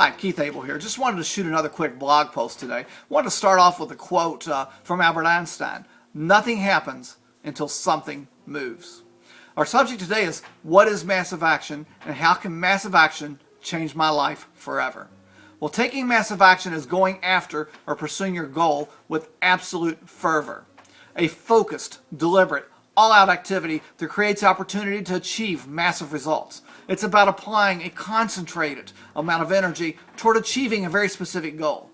Hi, Keith Abel here. Just wanted to shoot another quick blog post today. Wanted to start off with a quote from Albert Einstein. Nothing happens until something moves. Our subject today is what is massive action and how can massive action change my life forever? Well, taking massive action is going after or pursuing your goal with absolute fervor. A focused, deliberate, all-out activity that creates opportunity to achieve massive results. It's about applying a concentrated amount of energy toward achieving a very specific goal.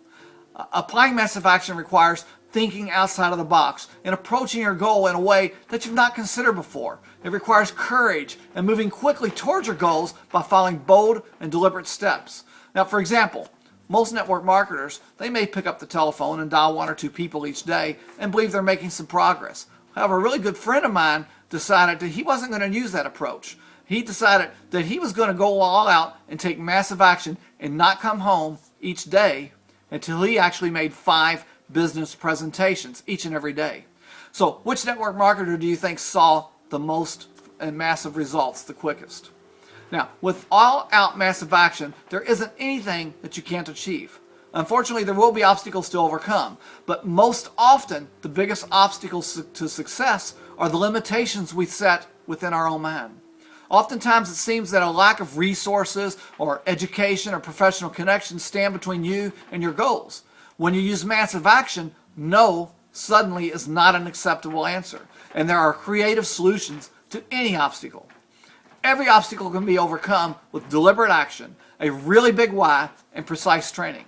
Applying massive action requires thinking outside of the box and approaching your goal in a way that you've not considered before. It requires courage and moving quickly towards your goals by following bold and deliberate steps. Now, for example, most network marketers, they may pick up the telephone and dial one or two people each day and believe they're making some progress. However, a really good friend of mine decided that he wasn't going to use that approach. He decided that he was going to go all out and take massive action and not come home each day until he actually made 5 business presentations each and every day. So, which network marketer do you think saw the most and massive results the quickest? Now, with all-out massive action, there isn't anything that you can't achieve. Unfortunately, there will be obstacles to overcome, but most often, the biggest obstacles to success are the limitations we set within our own mind. Oftentimes, it seems that a lack of resources or education or professional connections stand between you and your goals. When you use massive action, no suddenly is not an acceptable answer, and there are creative solutions to any obstacle. Every obstacle can be overcome with deliberate action, a really big why, and precise training.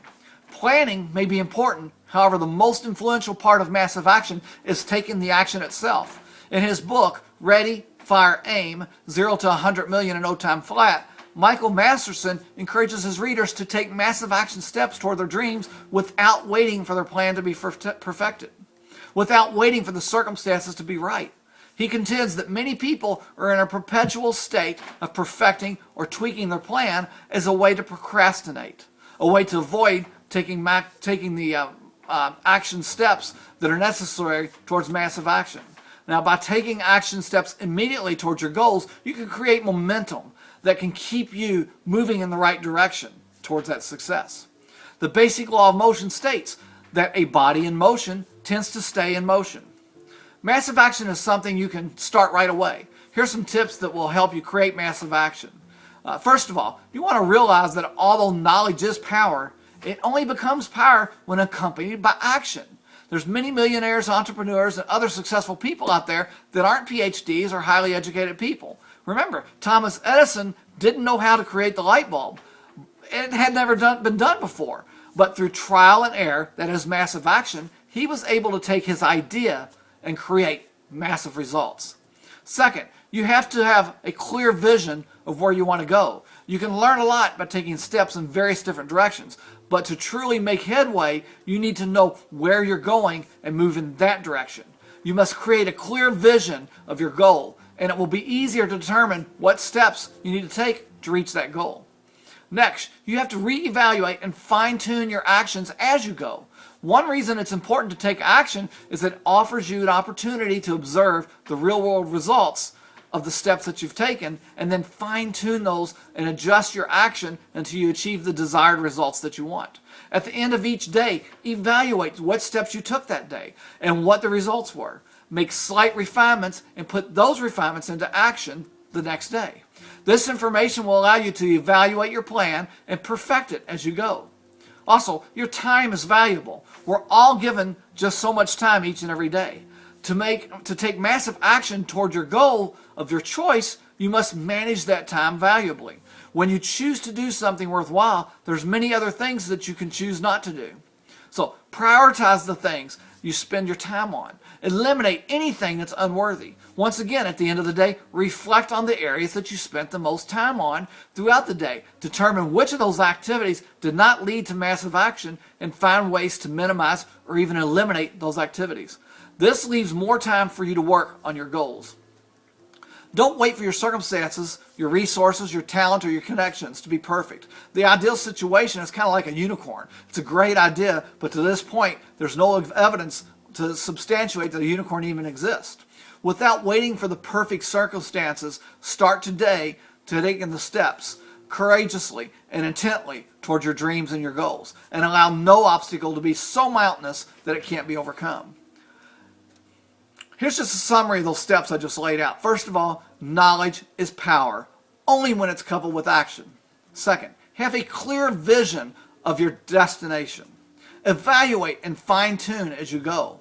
Planning may be important, however, the most influential part of massive action is taking the action itself. In his book, Ready, Fire, Aim, 0 to 100 million in no time flat, Michael Masterson encourages his readers to take massive action steps toward their dreams without waiting for their plan to be perfected, without waiting for the circumstances to be right. He contends that many people are in a perpetual state of perfecting or tweaking their plan as a way to procrastinate, a way to avoid taking the action steps that are necessary towards massive action. Now, by taking action steps immediately towards your goals, you can create momentum that can keep you moving in the right direction towards that success. The basic law of motion states that a body in motion tends to stay in motion. Massive action is something you can start right away. Here's some tips that will help you create massive action. First of all, you want to realize that although knowledge is power, it only becomes power when accompanied by action. There's many millionaires, entrepreneurs, and other successful people out there that aren't PhDs or highly educated people. Remember, Thomas Edison didn't know how to create the light bulb. It had never been done before. But through trial and error, that is massive action, he was able to take his idea and create massive results. Second, you have to have a clear vision of where you want to go. You can learn a lot by taking steps in various different directions, but to truly make headway, you need to know where you're going and move in that direction. You must create a clear vision of your goal, and it will be easier to determine what steps you need to take to reach that goal. Next, you have to reevaluate and fine-tune your actions as you go. One reason it's important to take action is that it offers you an opportunity to observe the real-world results of the steps that you've taken and then fine-tune those and adjust your action until you achieve the desired results that you want. At the end of each day, evaluate what steps you took that day and what the results were. Make slight refinements and put those refinements into action the next day. This information will allow you to evaluate your plan and perfect it as you go. Also, your time is valuable. We're all given just so much time each and every day. To take massive action toward your goal of your choice, you must manage that time valuably. When you choose to do something worthwhile, there's many other things that you can choose not to do. So prioritize the things you spend your time on. Eliminate anything that's unworthy. Once again, at the end of the day, reflect on the areas that you spent the most time on throughout the day. Determine which of those activities did not lead to massive action and find ways to minimize or even eliminate those activities. This leaves more time for you to work on your goals. Don't wait for your circumstances, your resources, your talent, or your connections to be perfect. The ideal situation is kind of like a unicorn. It's a great idea, but to this point, there's no evidence to substantiate that a unicorn even exists. Without waiting for the perfect circumstances, start today to taking the steps. courageously and intently toward your dreams and your goals, and allow no obstacle to be so mountainous that it can't be overcome. Here's just a summary of those steps I just laid out. First of all, knowledge is power, only when it's coupled with action. Second, have a clear vision of your destination. Evaluate and fine-tune as you go.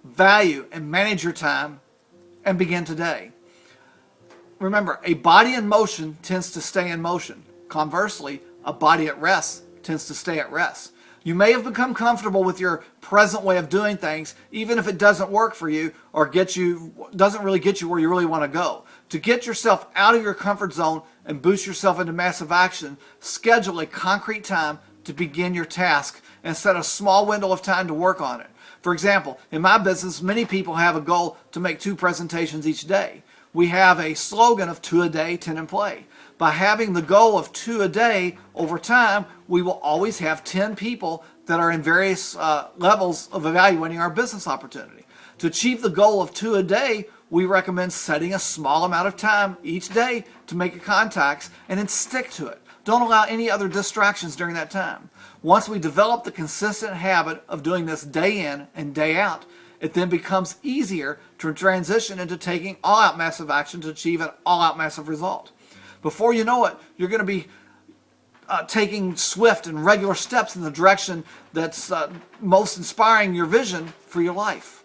Value and manage your time, and begin today. Remember, a body in motion tends to stay in motion. Conversely, a body at rest tends to stay at rest. You may have become comfortable with your present way of doing things, even if it doesn't work for you or doesn't really get you where you really want to go. To get yourself out of your comfort zone and boost yourself into massive action, schedule a concrete time to begin your task and set a small window of time to work on it. For example, in my business, many people have a goal to make 2 presentations each day. We have a slogan of 2 a day, 10 in play. By having the goal of 2 a day over time, we will always have 10 people that are in various levels of evaluating our business opportunity. To achieve the goal of 2 a day, we recommend setting a small amount of time each day to make a contacts and then stick to it. Don't allow any other distractions during that time. Once we develop the consistent habit of doing this day in and day out, it then becomes easier to transition into taking all-out massive action to achieve an all-out massive result. Before you know it, you're going to be taking swift and regular steps in the direction that's most inspiring your vision for your life.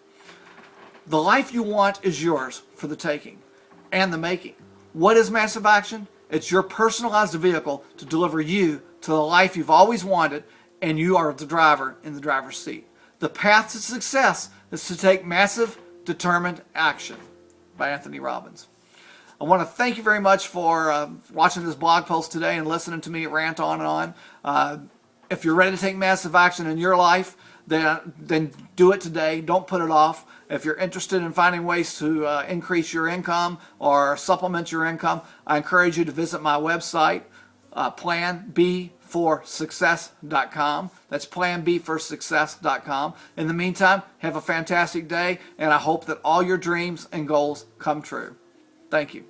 The life you want is yours for the taking and the making. What is massive action? It's your personalized vehicle to deliver you to the life you've always wanted, and you are the driver in the driver's seat. The path to success is to take massive, determined action. By Anthony Robbins. I want to thank you very much for watching this blog post today and listening to me rant on and on. If you're ready to take massive action in your life, then do it today. Don't put it off. If you're interested in finding ways to increase your income or supplement your income, I encourage you to visit my website, planbforsuccess.com. That's planbforsuccess.com. In the meantime, have a fantastic day, and I hope that all your dreams and goals come true. Thank you.